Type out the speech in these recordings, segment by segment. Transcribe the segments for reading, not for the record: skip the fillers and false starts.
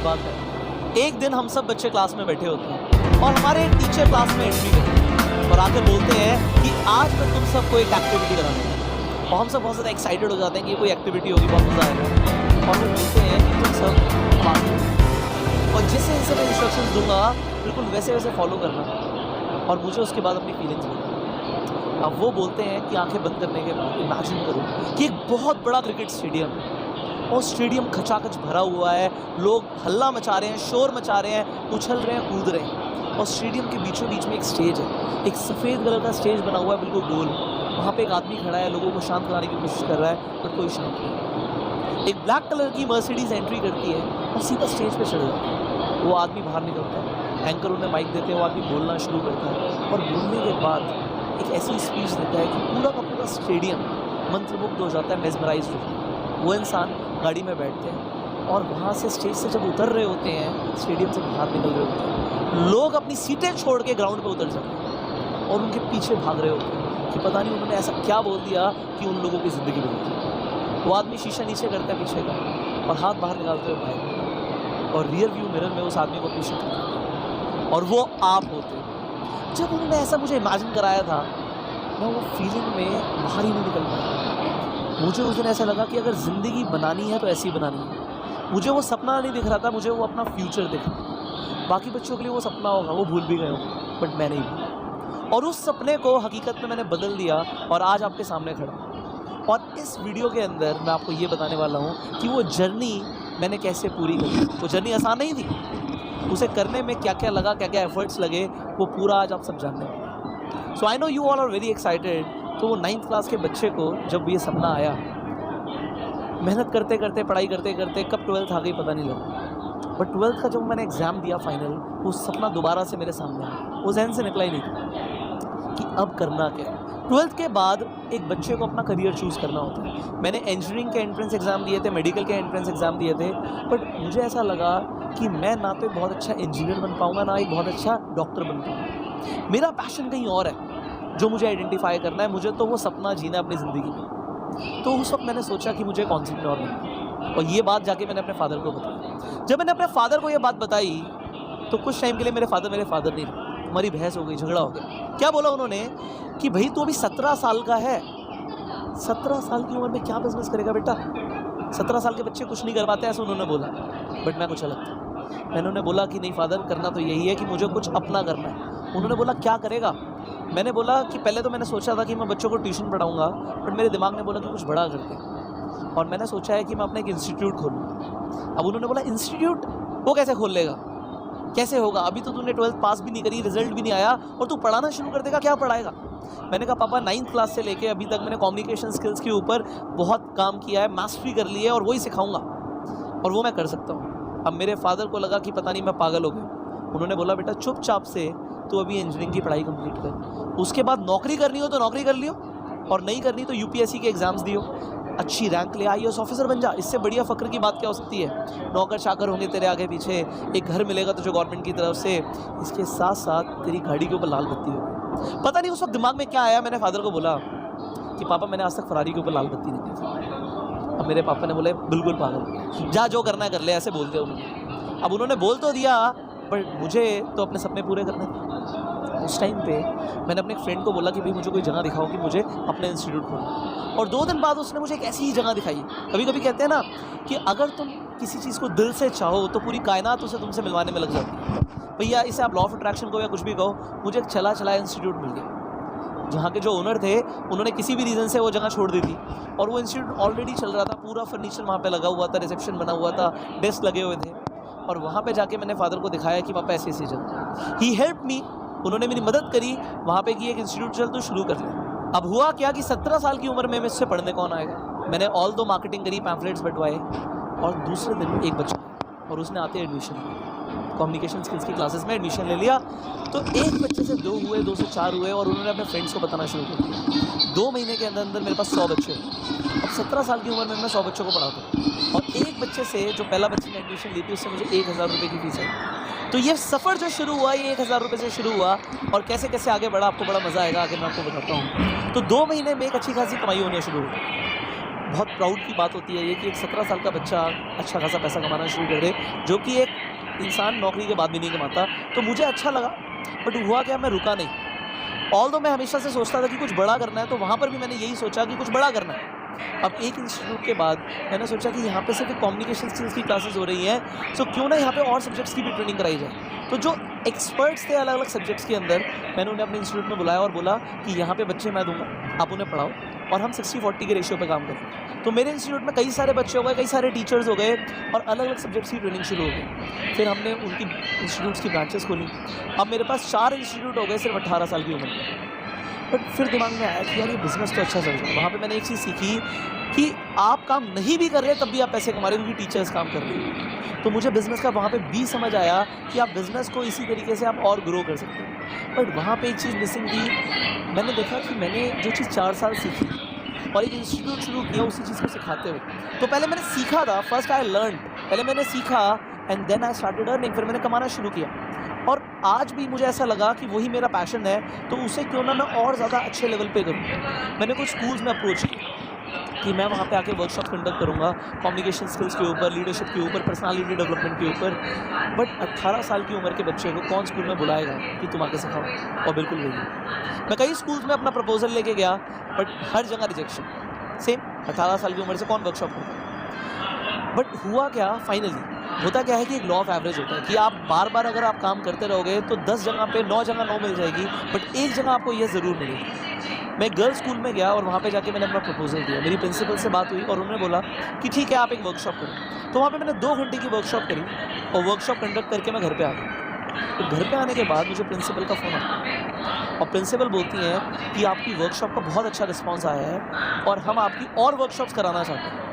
बात है, एक दिन हम सब बच्चे क्लास में बैठे होते हैं और हमारे टीचर क्लास में एंट्री करते हैं और आके बोलते हैं कि आज मैं तुम सबको एक एक्टिविटी कराऊंगा। और हम सब बहुत ज़्यादा एक्साइटेड हो जाते हैं कि कोई एक्टिविटी होगी, बहुत मज़ा आएगा। और वो बोलते हैं कि तुम सब आगे, और जैसे जैसे मैं इंस्ट्रक्शंस दूंगा बिल्कुल वैसे वैसे फॉलो करना, और मुझे उसके बाद अपनी फीलिंग्स बताना। अब वो बोलते हैं कि आंखें बंद करने के बाद इमेजिन करो कि एक बहुत बड़ा क्रिकेट स्टेडियम है और स्टेडियम खचाखच भरा हुआ है, लोग हल्ला मचा रहे हैं, शोर मचा रहे हैं, उछल रहे हैं, कूद रहे हैं, और स्टेडियम के बीचों बीच में एक स्टेज है, एक सफ़ेद कलर का स्टेज बना हुआ है बिल्कुल गोल। वहाँ पे एक आदमी खड़ा है, लोगों को शांत कराने की कोशिश कर रहा है, पर कोई शांत नहीं। एक ब्लैक कलर की मर्सिडीज एंट्री करती है और सीधा स्टेज पे चढ़ जाता है। वो आदमी बाहर निकलता है, एंकर उन्हें माइक देते हैं, वो आदमी बोलना शुरू करता है और बोलने के बाद एक ऐसी स्पीच देता है कि पूरा का पूरा स्टेडियम मंत्रमुग्ध हो जाता है, मेस्मराइज हो जाता है। वो इंसान गाड़ी में बैठते हैं और वहाँ से स्टेज से जब उतर रहे होते हैं, स्टेडियम से बाहर निकल रहे होते हैं, लोग अपनी सीटें छोड़ के ग्राउंड पे उतर जाते हैं और उनके पीछे भाग रहे होते हैं कि पता नहीं उन्होंने ऐसा क्या बोल दिया कि उन लोगों की ज़िंदगी बदल गई। वो आदमी शीशा नीचे करता है पीछे का और हाथ बाहर निकालते हुए बाहर, और रियर व्यू मिरर में उस आदमी को पीछे करता है और वो आप होते। जब उन्होंने ऐसा मुझे इमेजिन कराया था, मैं वो फीलिंग में बाहर ही नहीं निकल पाया। मुझे उस दिन ऐसा लगा कि अगर ज़िंदगी बनानी है तो ऐसी बनानी है। मुझे वो सपना नहीं दिख रहा था, मुझे वो अपना फ्यूचर दिख रहा था। बाकी बच्चों के लिए वो सपना होगा, वो भूल भी गए होंगे, बट मैं नहीं भूला। और उस सपने को हकीकत में मैंने बदल दिया और आज आपके सामने खड़ा हूँ। और इस वीडियो के अंदर मैं आपको ये बताने वाला हूँ कि वो जर्नी मैंने कैसे पूरी करी। वो जर्नी आसान नहीं थी, उसे करने में क्या क्या लगा, क्या क्या एफर्ट्स लगे, वो पूरा आज आप सब जानने वाले। So I know you all are very excited. तो वो 9th क्लास के बच्चे को जब ये सपना आया, मेहनत करते करते, पढ़ाई करते करते कब 12th आ गई पता नहीं लगा, बट 12th का जब मैंने एग्ज़ाम दिया फाइनल, वो सपना दोबारा से मेरे सामने आया। वो जहन से निकला ही नहीं कि अब करना क्या है। 12th के बाद एक बच्चे को अपना करियर चूज़ करना होता है। मैंने इंजीनियरिंग के एंट्रेंस एग्ज़ाम दिए थे, मेडिकल के एंट्रेंस एग्ज़ाम दिए थे, बट मुझे ऐसा लगा कि मैं ना तो बहुत अच्छा इंजीनियर बन पाऊँगा, ना एक बहुत अच्छा डॉक्टर बन पाऊँगा। मेरा पैशन कहीं और है जो मुझे आइडेंटिफाई करना है। मुझे तो वो सपना जीना है अपनी ज़िंदगी में। तो उस वक्त मैंने सोचा कि मुझे कॉन्सेप्ट और बनना, और ये बात जाके मैंने अपने फादर को बताई। जब मैंने अपने फादर को ये बात बताई तो कुछ टाइम के लिए मेरे फादर नहीं रहे। हमारी बहस हो गई, झगड़ा हो गया। क्या बोला उन्होंने कि भाई तू अभी 17 साल का है, 17 साल की उम्र में क्या बिजनेस करेगा बेटा, 17 साल के बच्चे कुछ नहीं कर पाते, ऐसा उन्होंने बोला। बट मैं कुछ अलग था। मैंने उन्हें बोला कि नहीं फादर, करना तो यही है कि मुझे कुछ अपना करना है। उन्होंने बोला क्या करेगा। मैंने बोला कि पहले तो मैंने सोचा था कि मैं बच्चों को ट्यूशन पढ़ाऊँगा, बट मेरे दिमाग ने बोला कि कुछ बड़ा करते हैं, और मैंने सोचा है कि मैं अपना एक इंस्टीट्यूट खोलूँ। अब उन्होंने बोला इंस्टीट्यूट वो कैसे खोल लेगा, कैसे होगा, अभी तो तूने 12th पास भी नहीं करी, रिजल्ट भी नहीं आया और तू पढ़ाना शुरू कर देगा, क्या पढ़ाएगा। मैंने कहा पापा 9th क्लास से लेके अभी तक मैंने कम्युनिकेशन स्किल्स के ऊपर बहुत काम किया है, मास्टरी कर ली है, और वही सिखाऊंगा और वो मैं कर सकता हूँ। अब मेरे फादर को लगा कि पता नहीं मैं पागल हो गया। उन्होंने बोला बेटा चुपचाप से तू अभी इंजीनियरिंग की पढ़ाई कंप्लीट कर, उसके बाद नौकरी करनी हो तो नौकरी कर लियो, और नहीं करनी तो यूपीएससी के एग्ज़ाम्स दियो, अच्छी रैंक ले, आईएएस ऑफिसर बन जा। इससे बढ़िया फ़क्र की बात क्या हो सकती है। नौकर चाकर होंगे तेरे आगे पीछे, एक घर मिलेगा तुझे गवर्नमेंट की तरफ से, इसके साथ साथ तेरी गाड़ी के ऊपर लाल बत्ती होगी। पता नहीं उस वक्त दिमाग में क्या आया। मैंने फादर को बोला कि पापा मैंने आज तक फरारी के ऊपर लाल बत्ती नहीं दी। अब मेरे पापा ने बोले बिल्कुल पागल, जा जो करना है कर ले, ऐसे बोल दिया उन्होंने। अब उन्होंने बोल तो दिया, बट मुझे तो अपने सपने पूरे करने थे। उस टाइम पे मैंने अपने एक फ्रेंड को बोला कि भाई मुझे कोई जगह दिखाओ कि मुझे अपने इंस्टीट्यूट खोलना, और 2 दिन बाद उसने मुझे एक ऐसी ही जगह दिखाई। कभी कभी कहते हैं ना कि अगर तुम किसी चीज़ को दिल से चाहो तो पूरी कायनात उसे तुमसे मिलवाने में लग जाती है। भैया इसे आप लॉ ऑफ अट्रैक्शन को या कुछ भी कहो, मुझे एक चला चलाया इंस्टीट्यूट मिल गया, जहाँ के जो ओनर थे उन्होंने किसी भी रीज़न से वो जगह छोड़ दी थी, और वो इंस्टीट्यूट ऑलरेडी चल रहा था, पूरा फर्नीचर वहाँ पे लगा हुआ था, रिसेप्शन बना हुआ था, डेस्क लगे हुए थे। और वहाँ पे जाके मैंने फादर को दिखाया कि पापा ऐसी जगह, ही हेल्प मी, उन्होंने मेरी मदद करी वहाँ पे कि एक इंस्टीट्यूट चल तो शुरू कर ले। अब हुआ क्या कि 17 साल की उम्र में मुझसे पढ़ने कौन आएगा। मैंने ऑल दो मार्केटिंग करी, पैम्फलेट्स बंटवाए, और दूसरे दिन एक बच्चा और उसने आते एडमिशन लिया, कम्युनिकेशन स्किल्स की क्लासेस में एडमिशन ले लिया। तो एक बच्चे से 2 हुए, 2 से 4 हुए, और उन्होंने अपने फ्रेंड्स को बताना शुरू कर दिया। 2 महीने के अंदर अंदर मेरे पास 100 बच्चे हुए। अब 17 साल की उम्र में मैं 100 बच्चों को पढ़ाता हूँ, और एक बच्चे से जो पहला बच्चे ने एडमिशन ली थी उससे मुझे 1000 रुपये की फीस आई। तो ये सफ़र जो शुरू हुआ ये 1000 रुपये से शुरू हुआ, और कैसे कैसे आगे बढ़ा आपको बड़ा मज़ा आएगा, आगे मैं आपको बताता हूँ। तो 2 महीने में एक अच्छी खासी कमाई होनी शुरू हुई। बहुत प्राउड की बात होती है ये कि एक 17 साल का बच्चा अच्छा खासा पैसा कमाना शुरू कर दे, जो कि एक इंसान नौकरी के बाद भी नहीं कमाता। तो मुझे अच्छा लगा, बट हुआ क्या, मैं रुका नहीं। ऑल्दो मैं हमेशा से सोचता था कि कुछ बड़ा करना है, तो वहाँ पर भी मैंने यही सोचा कि कुछ बड़ा करना है। अब एक इंस्टीट्यूट के बाद मैंने सोचा कि यहाँ पे सिर्फ कम्युनिकेशन स्किल्स की क्लासेस हो रही हैं, सो क्यों ना यहाँ पे और सब्जेक्ट्स की भी ट्रेनिंग कराई जाए। तो जो एक्सपर्ट्स थे अलग अलग सब्जेक्ट्स के अंदर, मैंने उन्हें अपने इंस्टीट्यूट में बुलाया और बोला कि यहाँ पे बच्चे मैं दूंगा, आप उन्हें पढ़ाओ और हम 60-40 के रेशियो पे काम करें। तो मेरे इंस्टीट्यूट में कई सारे बच्चे हो गए, कई सारे टीचर्स हो गए और अलग अलग सब्जेक्ट्स की ट्रेनिंग शुरू हो गई। फिर हमने उनकी इंस्टीट्यूट्स की ब्रांचेस खोली। अब मेरे पास 4 इंस्टीट्यूट हो गए सिर्फ 18 साल की उम्र में। बट फिर दिमाग में आया कि यार ये बिज़नेस तो अच्छा चल रहा है। वहाँ पे मैंने एक चीज़ सीखी कि आप काम नहीं भी कर रहे तब भी आप पैसे कमा रहे हो, क्योंकि टीचर्स काम कर रहे हैं। तो मुझे बिज़नेस का वहाँ पे भी समझ आया कि आप बिज़नेस को इसी तरीके से आप और ग्रो कर सकते हैं। बट वहाँ पे एक चीज़ मिसिंग थी। मैंने देखा कि मैंने जो चीज़ 4 साल सीखी और एक इंस्टीट्यूट शुरू किया उसी चीज़ को सिखाते हुए। तो पहले मैंने सीखा था, फर्स्ट आई लर्न, पहले मैंने सीखा and then I started earning, फिर मैंने कमाना शुरू किया। और आज भी मुझे ऐसा लगा कि वही मेरा पैशन है, तो उसे क्यों ना मैं और ज़्यादा अच्छे लेवल पे करूँ। मैंने कुछ स्कूल्स में अप्रोच किया कि मैं वहाँ पे आके वर्कशॉप कंडक्ट करूँगा कम्युनिकेशन स्किल्स के ऊपर, लीडरशिप के ऊपर, पर्सनालिटी डेवलपमेंट के ऊपर। बट 18 साल की उम्र के बच्चे को कौन स्कूल में बुलाएगा कि तुम आके सिखाओ, और बिल्कुल वही। मैं कई स्कूल्स में अपना प्रपोजल लेके गया, बट हर जगह रिजेक्शन। सेम 18 साल की उम्र से कौन वर्कशॉप करेगा। बट हुआ क्या, फाइनली होता क्या है कि एक लॉ ऑफ एवरेज होता है कि आप बार बार अगर आप काम करते रहोगे तो 10 जगह पे 9 जगह 9 मिल जाएगी, बट एक जगह आपको ये ज़रूर मिलेगी। मैं गर्ल्स स्कूल में गया और वहाँ पे जाके मैंने अपना प्रपोजल दिया। मेरी प्रिंसिपल से बात हुई और उन्होंने बोला कि ठीक है आप एक वर्कशॉप करो। तो वहाँ पे मैंने 2 घंटे की वर्कशॉप करी और वर्कशॉप कंडक्ट करके मैं घर पे आ गया। तो घर पे आने के बाद मुझे प्रिंसिपल का फ़ोन आया और प्रिंसिपल बोलती हैं कि आपकी वर्कशॉप का बहुत अच्छा रिस्पॉन्स आया है और हम आपकी और वर्कशॉप्स कराना चाहते हैं।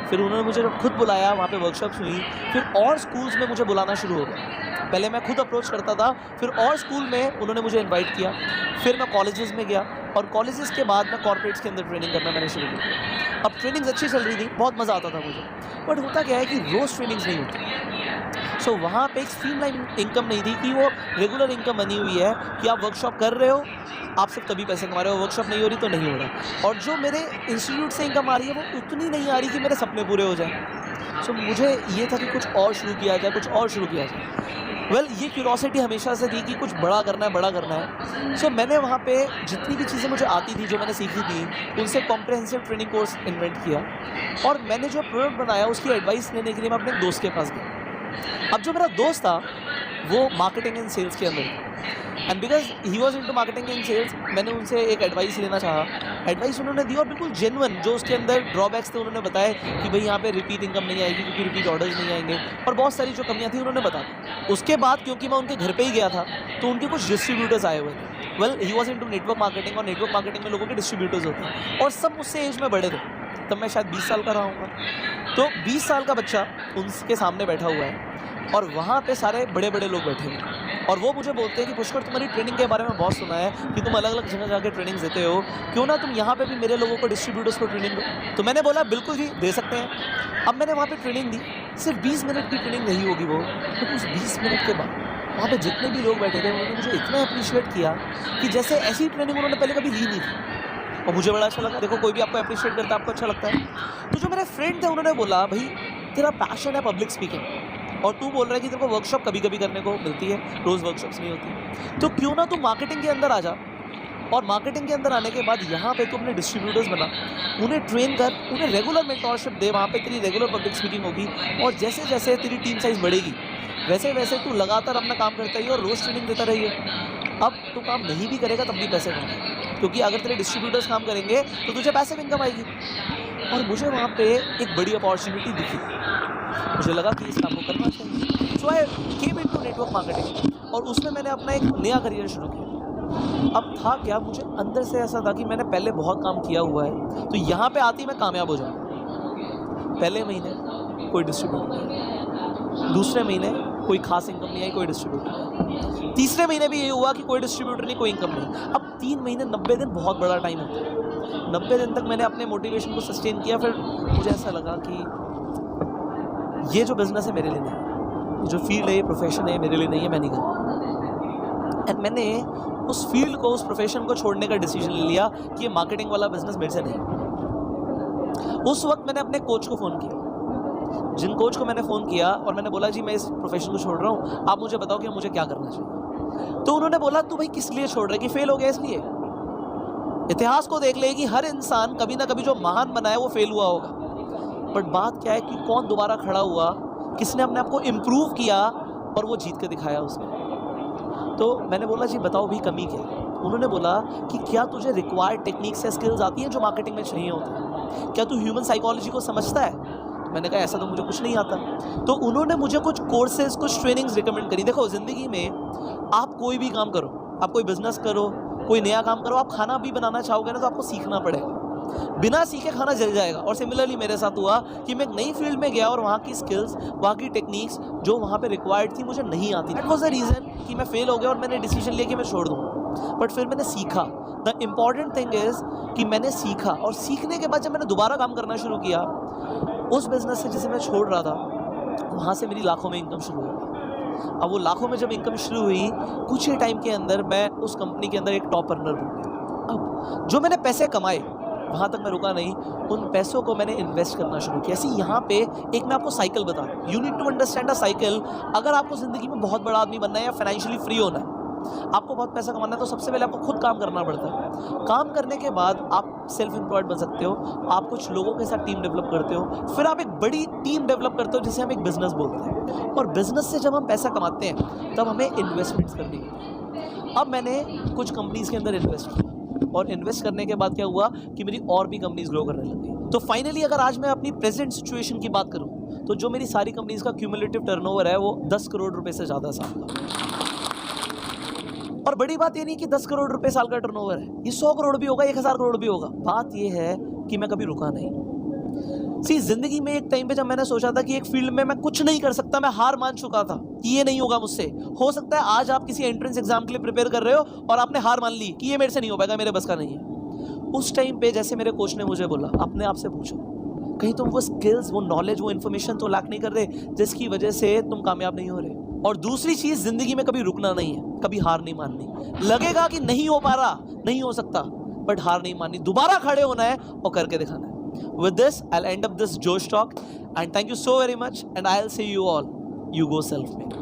फिर उन्होंने मुझे जब खुद बुलाया, वहाँ पे वर्कशॉप्स हुई, फिर और स्कूल्स में मुझे बुलाना शुरू हो गया। पहले मैं खुद अप्रोच करता था, फिर और स्कूल में उन्होंने मुझे इनवाइट किया। फिर मैं कॉलेजेस में गया और कॉलेजेस के बाद मैं कॉर्पोरेट्स के अंदर ट्रेनिंग करना मैंने शुरू किया। अब ट्रेनिंग्स अच्छी चल रही थी, बहुत मज़ा आता था मुझे। बट होता क्या है कि रोज़ ट्रेनिंग्स नहीं होती। सो वहाँ पे एक स्ट्रीमलाइन इनकम नहीं थी कि वो रेगुलर इनकम बनी हुई है कि आप वर्कशॉप कर रहे हो, आप सिर्फ तभी पैसे कमा रहे हो, वर्कशॉप नहीं हो रही तो नहीं हो रहा। और जो मेरे इंस्टीट्यूट से इनकम आ रही है वो उतनी नहीं आ रही कि मेरे सपने पूरे हो जाए। सो मुझे ये था कि कुछ और शुरू किया जाए, कुछ और शुरू किया जाए। ये क्यूरोसिटी हमेशा से थी कि कुछ बड़ा करना है, बड़ा करना है। सो मैंने वहाँ पे जितनी भी चीज़ें मुझे आती थी, जो मैंने सीखी थी, उनसे कॉम्प्रहेंसिव ट्रेनिंग कोर्स इन्वेंट किया और मैंने जो प्रोडक्ट बनाया उसकी एडवाइस लेने के लिए मैं अपने दोस्त के पास गया। अब जो मेरा दोस्त था वो मार्केटिंग एंड सेल्स के अंदर था and because he was into marketing and sales, मैंने उनसे एक एडवाइस लेना चाहा। एडवाइस उन्होंने दी और बिल्कुल जेन्युइन, जो उसके अंदर ड्रॉबैक्स थे उन्होंने बताया कि भाई यहाँ पे रिपीट इनकम नहीं आएगी क्योंकि रिपीट ऑर्डर्स नहीं आएंगे, और बहुत सारी जो कमियाँ थी उन्होंने बता दी। उसके बाद क्योंकि मैं उनके घर पे ही गया था तो उनके कुछ डिस्ट्रीब्यूटर्स आए हुए थे। ही वॉज इनटू नेटवर्क मार्केटिंग और नेटवर्क मार्केटिंग में लोगों के डिस्ट्रीब्यूटर्स होते हैं और सब मुझसे एज में बड़े थे। तब मैं शायद 20 साल का रहा हूँगा। तो 20 साल का बच्चा उनके सामने बैठा हुआ है और वहाँ पे सारे बड़े बड़े लोग बैठे हैं और वो मुझे बोलते हैं कि पुष्कर, तुम्हारी ट्रेनिंग के बारे में बहुत सुना है कि तुम अलग अलग जगह जाके ट्रेनिंग देते हो, क्यों ना तुम यहाँ पे भी मेरे लोगों को, डिस्ट्रीब्यूटर्स को ट्रेनिंग दो। तो मैंने बोला बिल्कुल जी, दे सकते हैं। अब मैंने वहाँ पे ट्रेनिंग दी, सिर्फ 20 मिनट की ट्रेनिंग नहीं होगी वो, तो उस 20 मिनट के बाद वहाँ पे जितने भी लोग बैठे थे उन्होंने मुझे इतना अप्रिशिएट किया कि जैसे ऐसी ट्रेनिंग उन्होंने पहले कभी ली नहीं थी और मुझे बड़ा अच्छा लगा। देखो, कोई भी आपको अप्रिशिएट करता है आपको अच्छा लगता है। तो जो मेरे फ्रेंड थे उन्होंने बोला, भाई तेरा पैशन है पब्लिक स्पीकिंग और तू बोल रहा है कि तेरे को वर्कशॉप कभी कभी करने को मिलती है, रोज़ वर्कशॉप्स नहीं होती, तो क्यों ना तू मार्केटिंग के अंदर आ जा और मार्केटिंग के अंदर आने के बाद यहाँ पे तू अपने डिस्ट्रीब्यूटर्स बना, उन्हें ट्रेन कर, उन्हें रेगुलर मेंटोरशिप दे। वहाँ पे तेरी रेगुलर पब्लिक स्पीकिंग होगी और जैसे जैसे तेरी टीम साइज़ बढ़ेगी वैसे वैसे तू लगातार अपना काम करता ही और रोज़ ट्रेनिंग देता रहिए। अब तू काम नहीं भी करेगा तब भी पैसे कमाएगा, क्योंकि अगर तेरे डिस्ट्रीब्यूटर्स काम करेंगे तो तुझे पैसे भी इनकम आएगी। और मुझे वहाँ पे एक बड़ी अपॉर्चुनिटी दिखी, मुझे लगा कि इस काम को करना चाहिए। सो आई केम इनटू नेटवर्क मार्केटिंग और उसमें मैंने अपना एक नया करियर शुरू किया। अब था क्या, मुझे अंदर से ऐसा था कि मैंने पहले बहुत काम किया हुआ है, तो यहाँ पे आती मैं कामयाब हो जाऊँ। पहले महीने कोई डिस्ट्रीब्यूटर नहीं, दूसरे महीने कोई खास इनकम नहीं आई, कोई डिस्ट्रीब्यूटर नहीं, तीसरे महीने भी ये हुआ कि कोई डिस्ट्रीब्यूटर नहीं, कोई इनकम नहीं। अब 3 महीने 90 दिन बहुत बड़ा टाइम होता है। 90 दिन तक मैंने अपने मोटिवेशन को सस्टेन किया। फिर मुझे ऐसा लगा कि ये जो बिज़नेस है मेरे लिए नहीं है, जो फील्ड है, ये प्रोफेशन है, मेरे लिए नहीं है, मैं नहीं करूँगा। एंड मैंने उस फील्ड को, उस प्रोफेशन को छोड़ने का डिसीजन ले लिया कि ये मार्केटिंग वाला बिज़नेस मेरे से नहीं है। उस वक्त मैंने अपने कोच को फ़ोन किया, जिन कोच को मैंने फ़ोन किया और मैंने बोला जी मैं इस प्रोफेशन को छोड़ रहा हूँ, आप मुझे बताओ कि मुझे क्या करना चाहिए। तो उन्होंने बोला तू भाई किस लिए छोड़ रहा है, कि फेल हो गया इसलिए। इतिहास को देख ले कि हर इंसान कभी ना कभी जो महान बना है वो फेल हुआ होगा, बट बात क्या है कि कौन दोबारा खड़ा हुआ, किसने अपने आप को इम्प्रूव किया और वो जीत के दिखाया उसने। तो मैंने बोला जी बताओ भी कमी क्या है। उन्होंने बोला कि क्या तुझे रिक्वायर्ड टेक्निक्स या स्किल्स आती हैं जो मार्केटिंग में चाहिए होती हैं, क्या तू ह्यूमन साइकोलॉजी को समझता है। मैंने कहा ऐसा तो मुझे कुछ नहीं आता। तो उन्होंने मुझे कुछ कोर्सेज, कुछ ट्रेनिंग्स रिकमेंड करी। देखो ज़िंदगी में आप कोई भी काम करो, आप कोई बिजनेस करो, कोई नया काम करो, आप खाना भी बनाना चाहोगे ना तो आपको सीखना पड़ेगा, बिना सीखे खाना जल जाएगा। और सिमिलरली मेरे साथ हुआ कि मैं एक नई फील्ड में गया और वहाँ की स्किल्स, वहाँ की टेक्निक्स जो वहाँ पे रिक्वायर्ड थी मुझे नहीं आती। दैट वाज द रीज़न कि मैं फेल हो गया और मैंने डिसीजन लिया कि मैं छोड़ दूँ। बट फिर मैंने सीखा। द इम्पॉर्टेंट थिंग इज़ कि मैंने सीखा, और सीखने के बाद जब मैंने दोबारा काम करना शुरू किया उस बिज़नेस से जिसे मैं छोड़ रहा था, वहाँ से मेरी लाखों में इनकम शुरू हुई। अब वो लाखों में जब इनकम शुरू हुई, कुछ ही टाइम के अंदर मैं उस कंपनी के अंदर एक टॉप अर्नर बन गया। अब जो मैंने पैसे कमाए वहाँ तक मैं रुका नहीं, उन पैसों को मैंने इन्वेस्ट करना शुरू किया। ऐसे यहाँ पे एक मैं आपको साइकिल बता रहा हूँ, you need to understand a cycle. अगर आपको ज़िंदगी में बहुत बड़ा आदमी बनना है या फाइनेंशियली फ्री होना है, आपको बहुत पैसा कमाना है, तो सबसे पहले आपको खुद काम करना पड़ता है। काम करने के बाद आप सेल्फ एम्प्लॉयड बन सकते हो, आप कुछ लोगों के साथ टीम डेवलप करते हो, फिर आप एक बड़ी टीम डेवलप करते हो जिसे हम एक बिजनेस बोलते हैं। और बिजनेस से जब हम पैसा कमाते हैं तब हमें इन्वेस्टमेंट्स करनी होती है। अब मैंने कुछ कंपनीज़ के अंदर इन्वेस्ट किया, और इन्वेस्ट करने के बाद क्या हुआ कि मेरी और भी कंपनीज ग्रो करने लग गई। तो फाइनली अगर आज मैं अपनी प्रेजेंट सिचुएशन की बात करूं तो जो मेरी सारी कंपनीज का क्यूमुलेटिव टर्नओवर है वो 10 करोड़ रुपए से ज़्यादा साल का। और बड़ी बात ये नहीं कि 10 करोड़ रुपए साल का टर्नओवर है, ये 100 करोड़ भी होगा, 1000 करोड़ भी होगा। बात ये है कि मैं कभी रुका नहीं। सी जिंदगी में एक टाइम पे जब मैंने सोचा था कि एक फील्ड में मैं कुछ नहीं कर सकता, मैं हार मान चुका था कि ये नहीं होगा मुझसे। हो सकता है आज आप किसी एंट्रेंस एग्जाम के लिए प्रिपेयर कर रहे हो और आपने हार मान ली कि ये मेरे से नहीं हो पाएगा, मेरे बस का नहीं है। उस टाइम पे जैसे मेरे कोच ने मुझे बोला, अपने आप से पूछो कहीं तुम वो स्किल्स, वो नॉलेज, वो इन्फॉर्मेशन तो लैक नहीं कर रहे जिसकी वजह से तुम कामयाब नहीं हो रहे। और दूसरी चीज, जिंदगी में कभी रुकना नहीं है, कभी हार नहीं माननी। लगेगा कि नहीं हो पा रहा, नहीं हो सकता, बट हार नहीं माननी, दोबारा खड़े होना है और करके दिखाना है। With this, I'll end up this Josh talk, and thank you so very much, and I'll see you all. You go self-made.